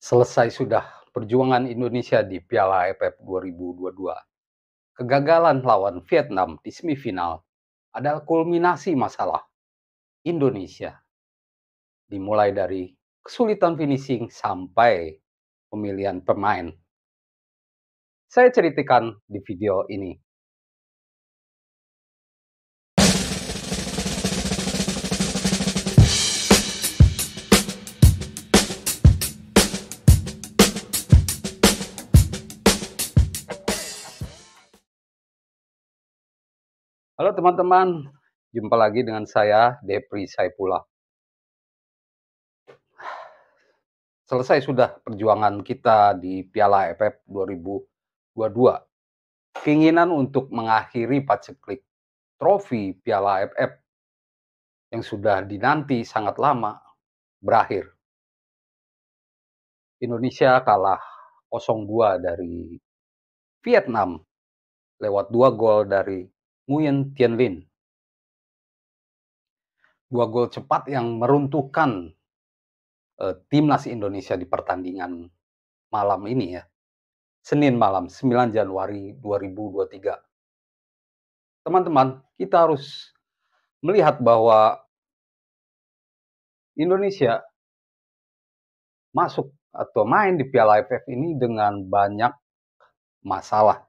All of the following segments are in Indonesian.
Selesai sudah perjuangan Indonesia di Piala AFF 2022. Kegagalan lawan Vietnam di semifinal adalah kulminasi masalah Indonesia. Dimulai dari kesulitan finishing sampai pemilihan pemain. Saya ceritakan di video ini. Halo teman-teman, jumpa lagi dengan saya, Depri Saipullah. Selesai sudah perjuangan kita di Piala AFF 2022. Keinginan untuk mengakhiri paceklik trofi Piala AFF yang sudah dinanti sangat lama berakhir. Indonesia kalah 0-2 dari Vietnam lewat 2 gol dari Nguyen Tien Linh. 2 gol cepat yang meruntuhkan timnas Indonesia di pertandingan malam ini ya. Senin malam 9 Januari 2023. Teman-teman, kita harus melihat bahwa Indonesia masuk atau main di Piala AFF ini dengan banyak masalah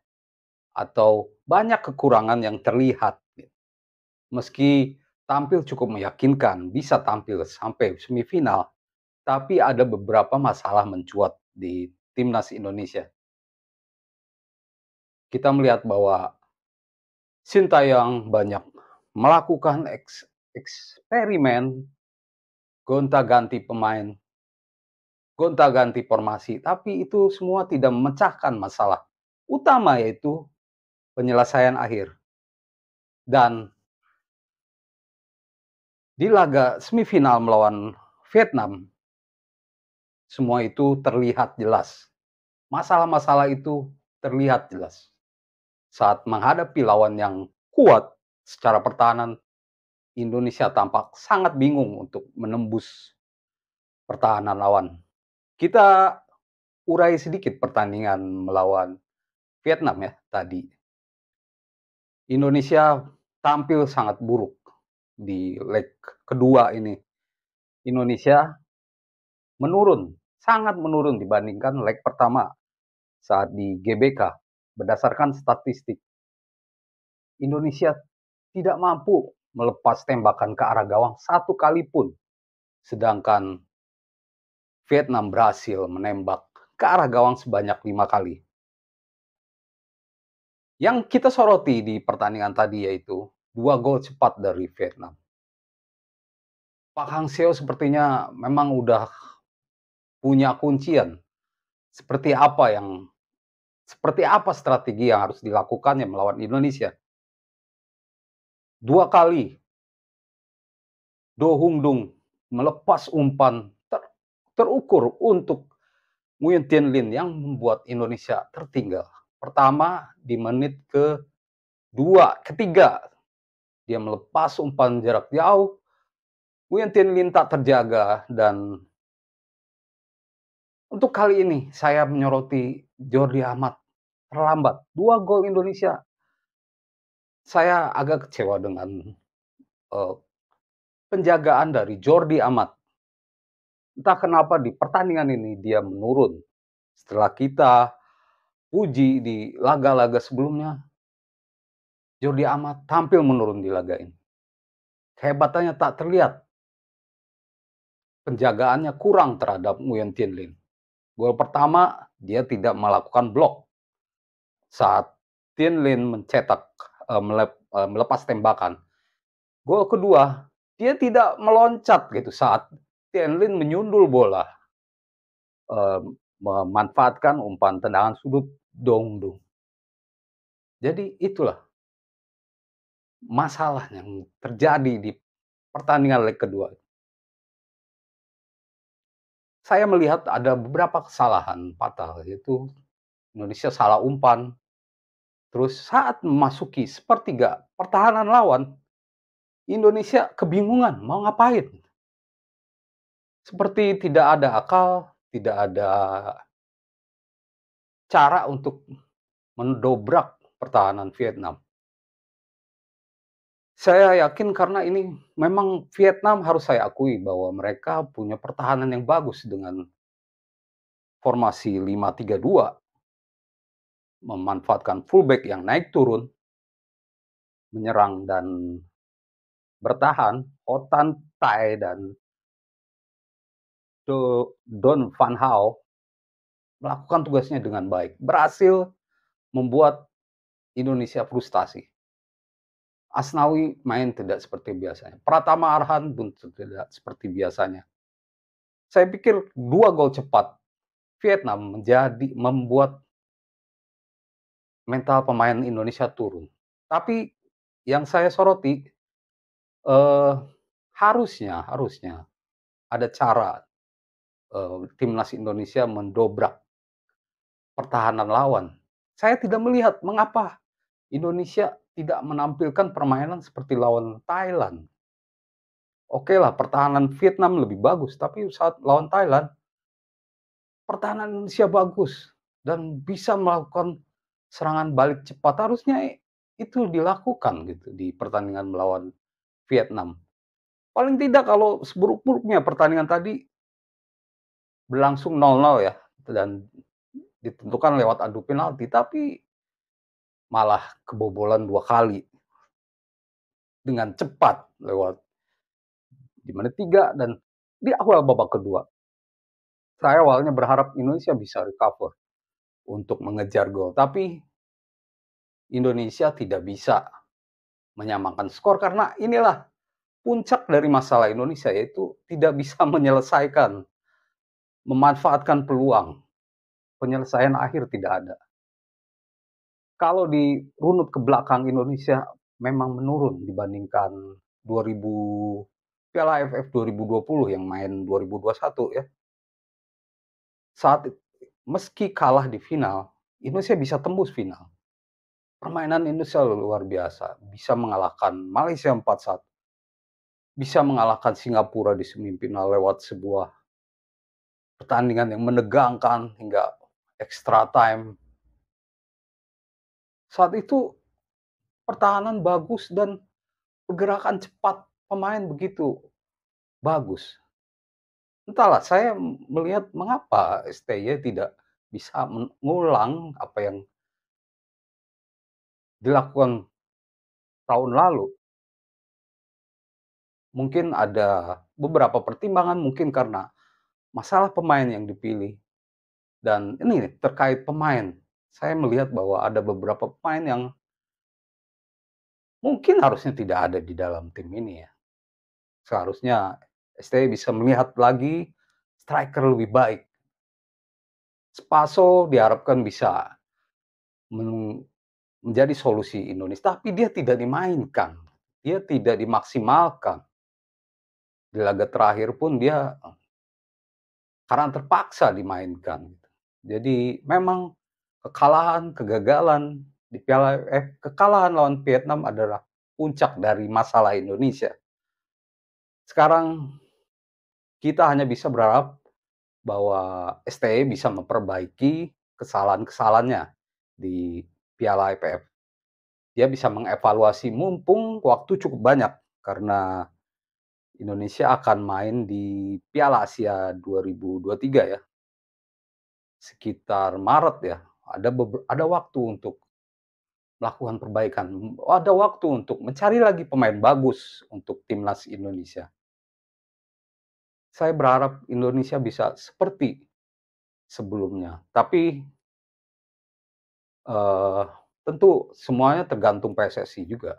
atau banyak kekurangan yang terlihat. Meski tampil cukup meyakinkan, bisa tampil sampai semifinal, tapi ada beberapa masalah mencuat di timnas Indonesia. Kita melihat bahwa Sintayong banyak melakukan eksperimen gonta-ganti pemain, gonta-ganti formasi, tapi itu semua tidak memecahkan masalah utama, yaitu penyelesaian akhir. Dan di laga semifinal melawan Vietnam, semua itu terlihat jelas. Masalah-masalah itu terlihat jelas. Saat menghadapi lawan yang kuat secara pertahanan, Indonesia tampak sangat bingung untuk menembus pertahanan lawan. Kita urai sedikit pertandingan melawan Vietnam ya tadi. Indonesia tampil sangat buruk di leg kedua ini. Indonesia menurun, sangat menurun dibandingkan leg pertama saat di GBK. Berdasarkan statistik, Indonesia tidak mampu melepas tembakan ke arah gawang satu kali pun. Sedangkan Vietnam berhasil menembak ke arah gawang sebanyak 5 kali. Yang kita soroti di pertandingan tadi yaitu 2 gol cepat dari Vietnam. Pak Hang Seo sepertinya memang udah punya kuncian. Seperti apa strategi yang harus dilakukannya melawan Indonesia. 2 kali Do Hung Dung melepas umpan terukur untuk Nguyen Tien Linh yang membuat Indonesia tertinggal. Pertama di menit ketiga dia melepas umpan jarak jauh. Nguyen Tien Linh tak terjaga, dan untuk kali ini saya menyoroti Jordi Amat terlambat. 2 gol Indonesia. Saya agak kecewa dengan penjagaan dari Jordi Amat. Entah kenapa di pertandingan ini dia menurun. Setelah kita puji di laga-laga sebelumnya, Jordi Amat tampil menurun di laga ini. Kehebatannya tak terlihat. Penjagaannya kurang terhadap Nguyen Tien Linh. Gol pertama dia tidak melakukan blok saat Tien Linh melepas tembakan. Gol kedua dia tidak meloncat gitu saat Tien Linh menyundul bola, memanfaatkan umpan tendangan sudut Dong Dung. Jadi itulah masalah yang terjadi di pertandingan leg kedua. Saya melihat ada beberapa kesalahan fatal, yaitu Indonesia salah umpan. Terus saat memasuki sepertiga pertahanan lawan, Indonesia kebingungan mau ngapain. Seperti tidak ada akal, tidak ada cara untuk mendobrak pertahanan Vietnam. Saya yakin karena ini memang Vietnam harus saya akui bahwa mereka punya pertahanan yang bagus dengan formasi 5-3-2, memanfaatkan fullback yang naik turun, menyerang dan bertahan. Ho Tan Tai dan Don Van Hao melakukan tugasnya dengan baik, berhasil membuat Indonesia frustasi. Asnawi main tidak seperti biasanya, Pratama Arhan pun tidak seperti biasanya. Saya pikir 2 gol cepat Vietnam membuat mental pemain Indonesia turun. Tapi yang saya soroti, eee, harusnya ada cara, timnas Indonesia mendobrak pertahanan lawan. Saya tidak melihat mengapa Indonesia tidak menampilkan permainan seperti lawan Thailand. Oke lah, pertahanan Vietnam lebih bagus, tapi saat lawan Thailand, pertahanan Indonesia bagus dan bisa melakukan serangan balik cepat. Harusnya itu dilakukan gitu di pertandingan melawan Vietnam. Paling tidak kalau seburuk-buruknya pertandingan tadi berlangsung 0-0 ya, dan ditentukan lewat adu penalti, tapi malah kebobolan 2 kali dengan cepat lewat di menit 3 dan di awal babak kedua. Saya awalnya berharap Indonesia bisa recover untuk mengejar gol, tapi Indonesia tidak bisa menyamakan skor karena inilah puncak dari masalah Indonesia, yaitu tidak bisa menyelesaikan, memanfaatkan peluang. Penyelesaian akhir tidak ada. Kalau dirunut ke belakang, Indonesia memang menurun dibandingkan 2000 Piala AFF 2020 yang main 2021 ya. Saat meski kalah di final, Indonesia bisa tembus final. Permainan Indonesia luar biasa, bisa mengalahkan Malaysia 4-1, bisa mengalahkan Singapura di semifinal lewat sebuah pertandingan yang menegangkan hingga extra time. Saat itu pertahanan bagus dan pergerakan cepat pemain begitu bagus. Entahlah, saya melihat mengapa STY tidak bisa mengulang apa yang dilakukan tahun lalu. Mungkin ada beberapa pertimbangan, mungkin karena masalah pemain yang dipilih. Dan ini terkait pemain, saya melihat bahwa ada beberapa pemain yang mungkin harusnya tidak ada di dalam tim ini ya. Seharusnya STY bisa melihat lagi striker lebih baik. Spaso diharapkan bisa menjadi solusi Indonesia, tapi dia tidak dimainkan, dia tidak dimaksimalkan. Di laga terakhir pun dia karena terpaksa dimainkan. Jadi memang kekalahan, kegagalan di Piala AFF, kekalahan lawan Vietnam adalah puncak dari masalah Indonesia. Sekarang kita hanya bisa berharap bahwa STY bisa memperbaiki kesalahan-kesalahannya di Piala AFF. Dia bisa mengevaluasi mumpung waktu cukup banyak karena Indonesia akan main di Piala Asia 2023 ya. Sekitar Maret ya. Ada waktu untuk melakukan perbaikan, ada waktu untuk mencari lagi pemain bagus untuk timnas Indonesia. Saya berharap Indonesia bisa seperti sebelumnya, tapi, eee, tentu semuanya tergantung PSSI juga.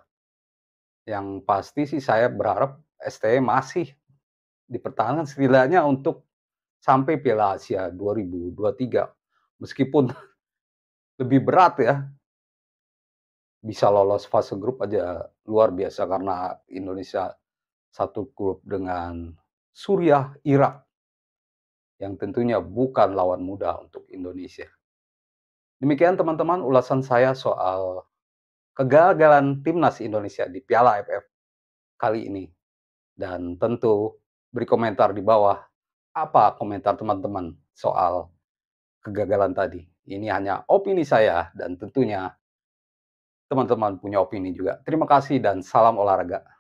Yang pasti sih saya berharap STY masih dipertahankan setidaknya untuk sampai Piala Asia 2023. Meskipun lebih berat ya, bisa lolos fase grup aja luar biasa karena Indonesia satu grup dengan Suriah, Irak, yang tentunya bukan lawan mudah untuk Indonesia. Demikian teman-teman ulasan saya soal kegagalan timnas Indonesia di Piala AFF kali ini. Dan tentu beri komentar di bawah Apa komentar teman-teman soal kegagalan tadi? Ini hanya opini saya dan tentunya teman-teman punya opini juga. Terima kasih dan salam olahraga.